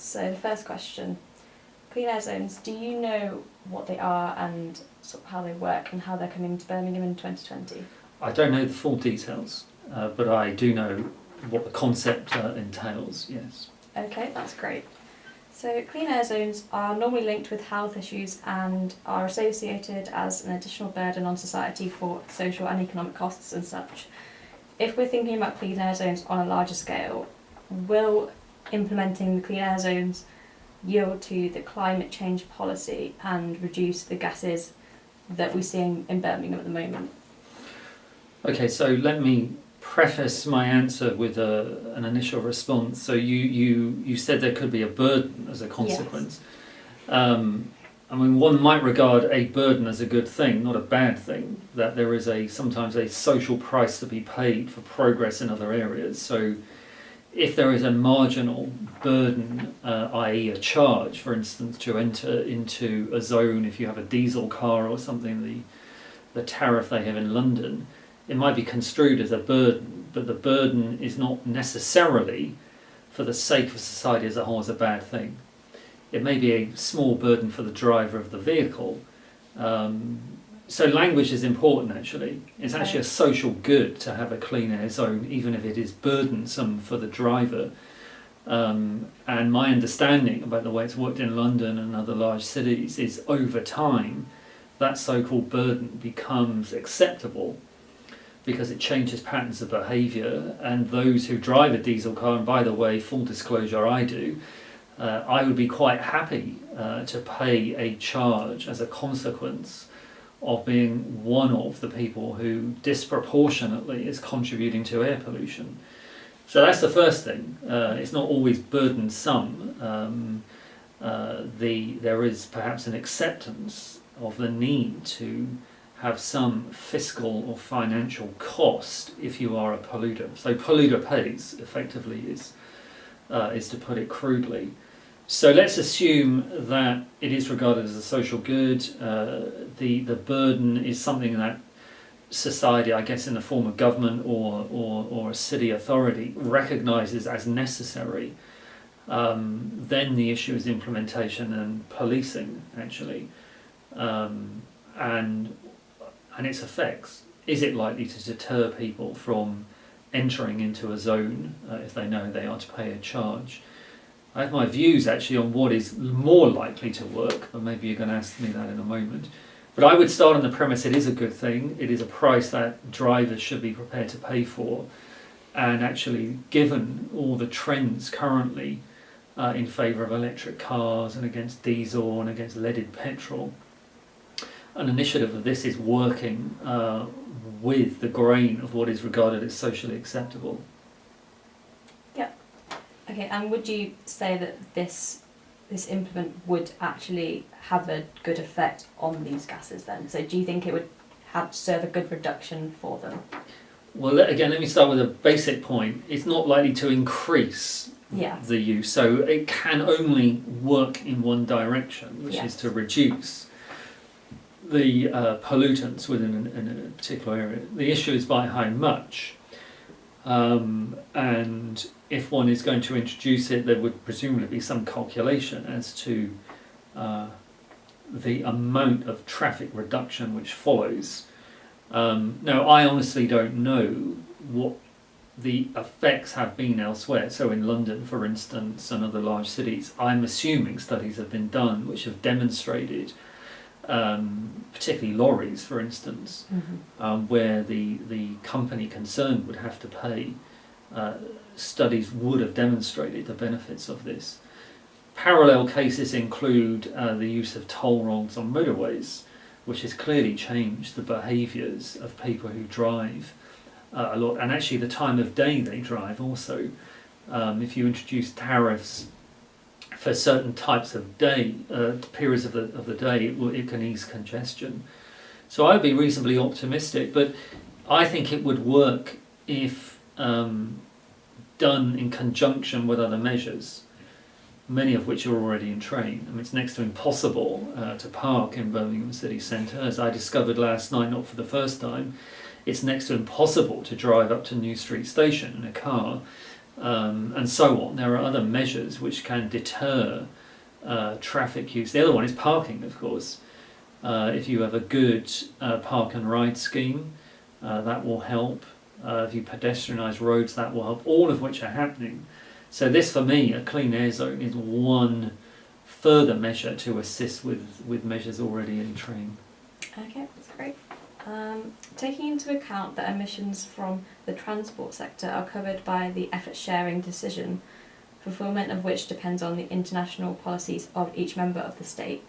So the first question, clean air zones, do you know what they are and sort of how they work and how they're coming to Birmingham in 2020? I don't know the full details, but I do know what the concept entails, yes. Okay, that's great. So clean air zones are normally linked with health issues and are associated as an additional burden on society for social and economic costs and such. If we're thinking about clean air zones on a larger scale, will implementing the clean air zones yield to the climate change policy and reduce the gases that we're seeing in Birmingham at the moment? Okay, so let me preface my answer with an initial response. So you said there could be a burden as a consequence. Yes. I mean, one might regard a burden as a good thing, not a bad thing, that there is sometimes a social price to be paid for progress in other areas. So if there is a marginal burden, i.e. a charge, for instance, to enter into a zone, if you have a diesel car or something, the tariff they have in London, it might be construed as a burden, but the burden is not necessarily, for the sake of society as a whole, as a bad thing. It may be a small burden for the driver of the vehicle. So language is important, actually. It's actually a social good to have a clean air zone, even if it is burdensome for the driver. And my understanding about the way it's worked in London and other large cities is, over time, that so-called burden becomes acceptable because it changes patterns of behaviour, and those who drive a diesel car, and by the way, full disclosure, I do, I would be quite happy to pay a charge as a consequence of being one of the people who disproportionately is contributing to air pollution. So that's the first thing. It's not always burdensome. There is perhaps an acceptance of the need to have some fiscal or financial cost if you are a polluter. So polluter pays, effectively, is to put it crudely. So let's assume that it is regarded as a social good. The burden is something that society, I guess in the form of government or a city authority, recognises as necessary. Then the issue is implementation and policing, actually, and its effects. Is it likely to deter people from entering into a zone if they know they are to pay a charge? I have my views actually on what is more likely to work, but maybe you're going to ask me that in a moment. But I would start on the premise it is a good thing. It is a price that drivers should be prepared to pay for. And actually, given all the trends currently in favour of electric cars and against diesel and against leaded petrol, an initiative of this is working with the grain of what is regarded as socially acceptable. Okay, and would you say that this implement would actually have a good effect on these gases then? So do you think it would serve a good reduction for them? Well, again, let me start with a basic point. It's not likely to increase the use, so it can only work in one direction, which is to reduce the pollutants within a particular area. The issue is by how much. And if one is going to introduce it, there would presumably be some calculation as to the amount of traffic reduction which follows. Now, I honestly don't know what the effects have been elsewhere. So in London, for instance, and other large cities, I'm assuming studies have been done which have demonstrated, particularly lorries, for instance, where the company concerned would have to pay. Studies would have demonstrated the benefits of this. Parallel cases include the use of toll roads on motorways, which has clearly changed the behaviours of people who drive a lot, and actually the time of day they drive also. If you introduce tariffs for certain types of day, periods of the day, it can ease congestion. So I'd be reasonably optimistic, but I think it would work if done in conjunction with other measures, many of which are already in train. I mean, it's next to impossible to park in Birmingham city centre. As I discovered last night, not for the first time, it's next to impossible to drive up to New Street Station in a car. and so on. There are other measures which can deter traffic use. The other one is parking, of course. If you have a good park and ride scheme, that will help. If you pedestrianise roads, that will help. All of which are happening. So this, for me, a clean air zone is one further measure to assist with measures already in train. Okay, that's great. Taking into account that emissions from the transport sector are covered by the effort sharing decision, fulfilment of which depends on the international policies of each member of the state,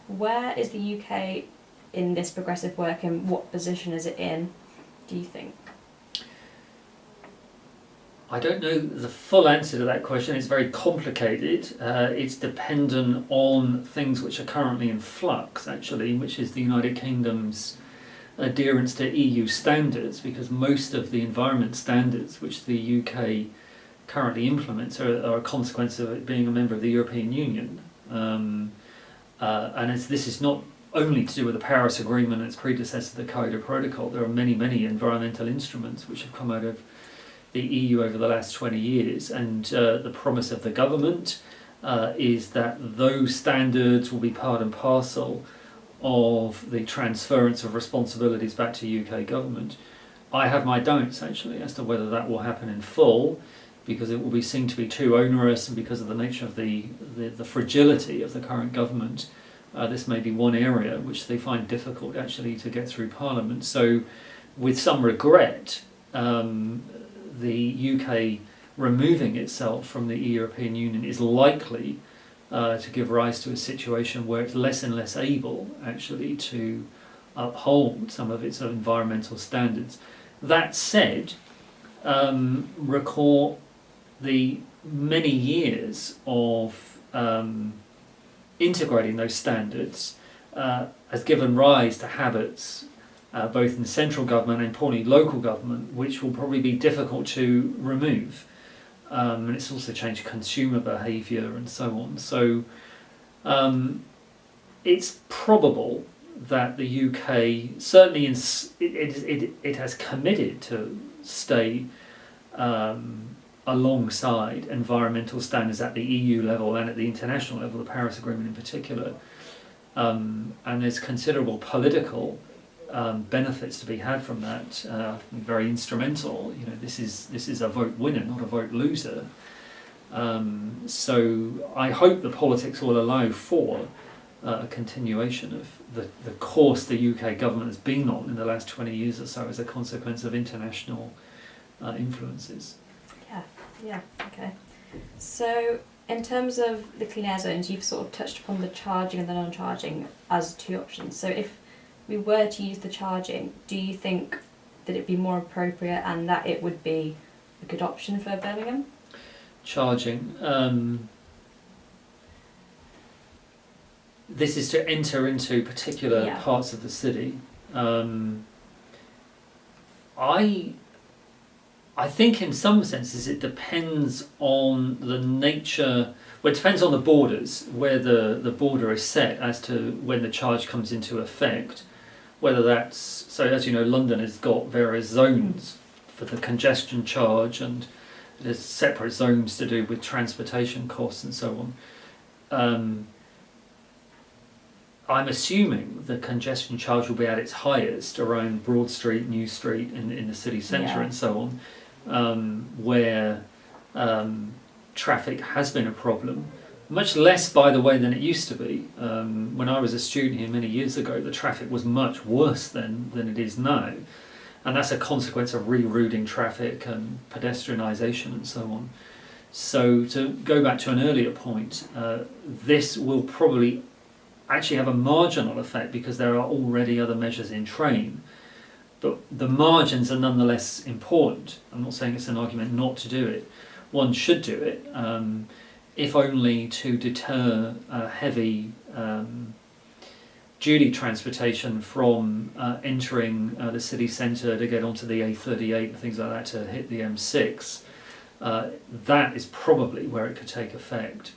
where is the UK in this progressive work, and what position is it in, do you think? I don't know the full answer to that question. It's very complicated. It's dependent on things which are currently in flux, actually, which is the United Kingdom's adherence to EU standards, because most of the environment standards which the UK currently implements are a consequence of it being a member of the European Union. And this is not only to do with the Paris Agreement and its predecessor, the Kyoto Protocol. There are many, many environmental instruments which have come out of the EU over the last 20 years, and the promise of the government is that those standards will be part and parcel of the transference of responsibilities back to UK government. I have my doubts, actually, as to whether that will happen in full, because it will be seen to be too onerous, and because of the nature of the fragility of the current government. This may be one area which they find difficult, actually, to get through Parliament. So, with some regret, the UK removing itself from the European Union is likely to give rise to a situation where it's less and less able, actually, to uphold some of its environmental standards. That said, recall the many years of integrating those standards has given rise to habits, both in central government and importantly local government, which will probably be difficult to remove. And it's also changed consumer behaviour and so on. So it's probable that the UK, certainly it has committed to stay alongside environmental standards at the EU level and at the international level, the Paris Agreement in particular. And there's considerable political benefits to be had from that. Very instrumental. You know, this is a vote winner, not a vote loser. So I hope the politics will allow for a continuation of the course the UK government has been on in the last 20 years or so as a consequence of international influences. Yeah, okay. So in terms of the clean air zones, you've sort of touched upon the charging and the non-charging as two options. So if we were to use the charging, do you think that it'd be more appropriate and that it would be a good option for Birmingham? Charging. This is to enter into particular parts of the city. I think in some senses it depends on the nature, well, it depends on the borders, where the border is set as to when the charge comes into effect. Whether that's, so as you know, London has got various zones for the congestion charge, and there's separate zones to do with transportation costs and so on. I'm assuming the congestion charge will be at its highest around Broad Street, New Street, in the city centre and so on, where traffic has been a problem. Much less, by the way, than it used to be. When I was a student here many years ago, the traffic was much worse than it is now. And that's a consequence of rerouting traffic and pedestrianisation and so on. So to go back to an earlier point, this will probably actually have a marginal effect because there are already other measures in train. But the margins are nonetheless important. I'm not saying it's an argument not to do it. One should do it, if only to deter heavy duty transportation from entering the city centre to get onto the A38 and things like that to hit the M6. That is probably where it could take effect.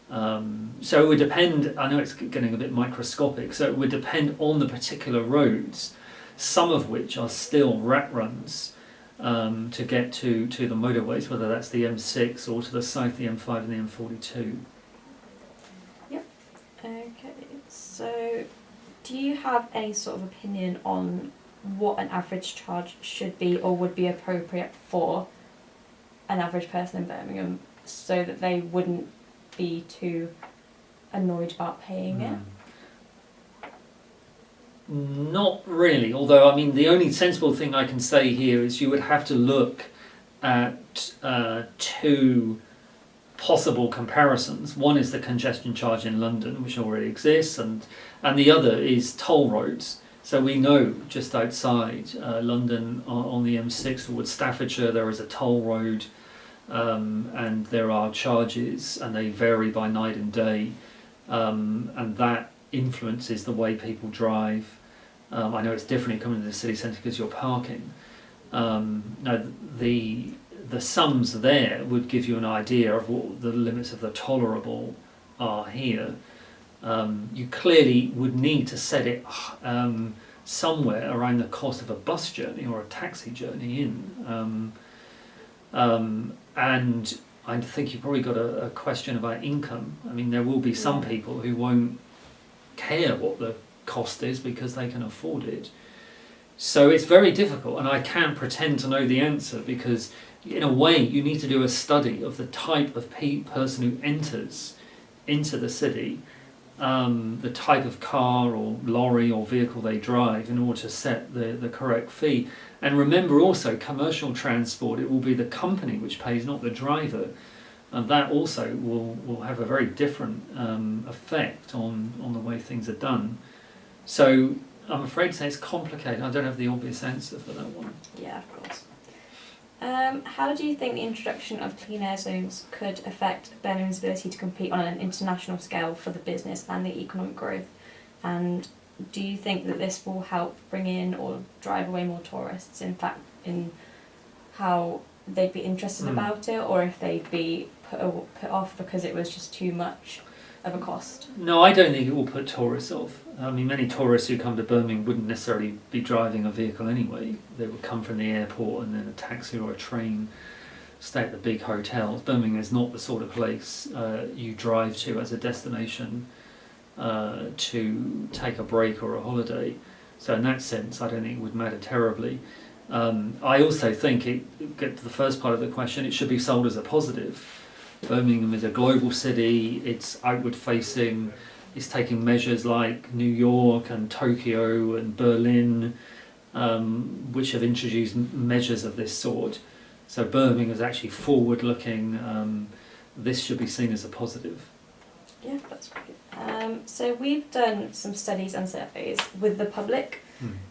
So it would depend, I know it's getting a bit microscopic, so it would depend on the particular roads, some of which are still rat runs, to get to the motorways, whether that's the M6 or to the south, the M5 and the M42. Okay, so do you have any sort of opinion on what an average charge should be or would be appropriate for an average person in Birmingham so that they wouldn't be too annoyed about paying it? Not really, although I mean the only sensible thing I can say here is you would have to look at two possible comparisons. One is the congestion charge in London, which already exists, and the other is toll roads. So we know just outside London on the M6 towards Staffordshire there is a toll road, and there are charges and they vary by night and day, and that influences the way people drive. I know it's different coming to the city centre because you're parking. Now the sums there would give you an idea of what the limits of the tolerable are here. You clearly would need to set it somewhere around the cost of a bus journey or a taxi journey in. And I think you've probably got a question about income. I mean, there will be some people who won't care what the cost is because they can afford it. So it's very difficult, and I can't pretend to know the answer because in a way you need to do a study of the type of person who enters into the city, the type of car or lorry or vehicle they drive in order to set the correct fee. And remember also, commercial transport, it will be the company which pays, not the driver. And that also will have a very different effect on the way things are done. So I'm afraid to say it's complicated. I don't have the obvious answer for that one. Yeah, of course. How do you think the introduction of clean air zones could affect Birmingham's ability to compete on an international scale for the business and the economic growth? And do you think that this will help bring in or drive away more tourists, in fact, in how they'd be interested about it, or if they'd be put off because it was just too much of a cost? No, I don't think it will put tourists off. I mean, many tourists who come to Birmingham wouldn't necessarily be driving a vehicle anyway. They would come from the airport and then a taxi or a train, stay at the big hotels. Birmingham is not the sort of place you drive to as a destination to take a break or a holiday. So in that sense, I don't think it would matter terribly. I also think, get to the first part of the question, it should be sold as a positive. Birmingham is a global city, it's outward facing, it's taking measures like New York and Tokyo and Berlin, which have introduced measures of this sort. So Birmingham is actually forward looking. This should be seen as a positive. Yeah, that's great. So we've done some studies and surveys with the public,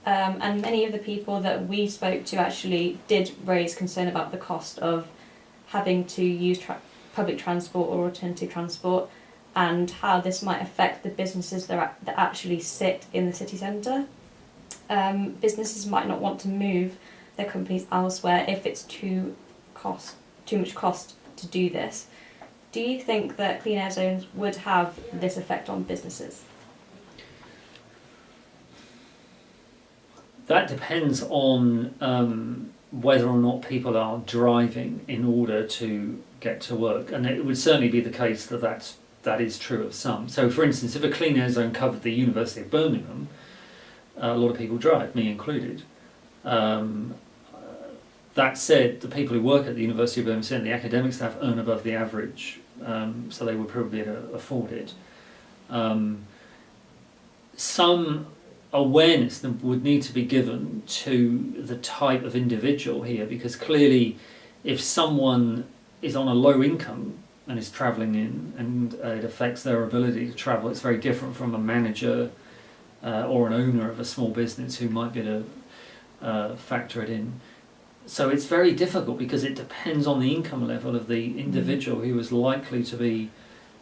and many of the people that we spoke to actually did raise concern about the cost of having to use public transport or alternative transport, and how this might affect the businesses that actually sit in the city centre. Businesses might not want to move their companies elsewhere if it's too much cost to do this. Do you think that clean air zones would have this effect on businesses? That depends on whether or not people are driving in order to get to work, and it would certainly be the case that is true of some. So for instance, if a clean air zone covered the University of Birmingham, a lot of people drive, me included. That said, the people who work at the University of Birmingham, the academic staff, earn above the average, so they would probably be able to afford it. Some awareness would need to be given to the type of individual here, because clearly if someone is on a low income and is travelling in and it affects their ability to travel, it's very different from a manager or an owner of a small business who might be able to factor it in. So it's very difficult because it depends on the income level of the individual who is likely to be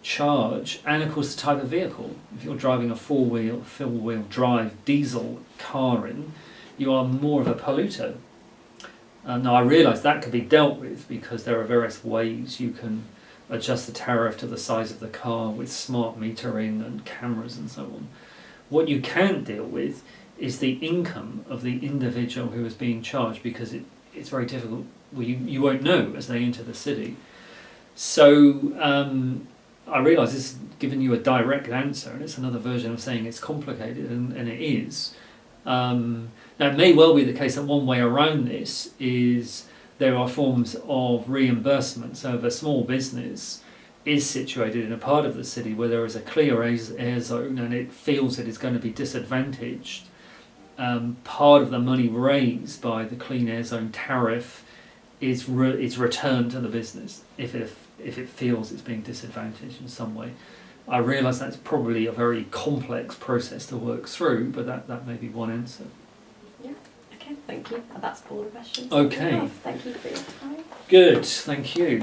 charged, and of course the type of vehicle. If you're driving a four-wheel drive diesel car in, you are more of a polluter. Now I realise that could be dealt with because there are various ways you can adjust the tariff to the size of the car with smart metering and cameras and so on. What you can't deal with is the income of the individual who is being charged, because it's very difficult. Well, you won't know as they enter the city. So I realise this is giving you a direct answer, and it's another version of saying it's complicated, and it is. Now, it may well be the case that one way around this is there are forms of reimbursement. So if a small business is situated in a part of the city where there is a clear air zone and it feels it is going to be disadvantaged, part of the money raised by the clean air zone tariff is returned to the business if it feels it's being disadvantaged in some way. I realise that's probably a very complex process to work through, but that may be one answer. Yeah, okay, thank you. That's all the questions. Okay. Thank you for your time. Good, thank you.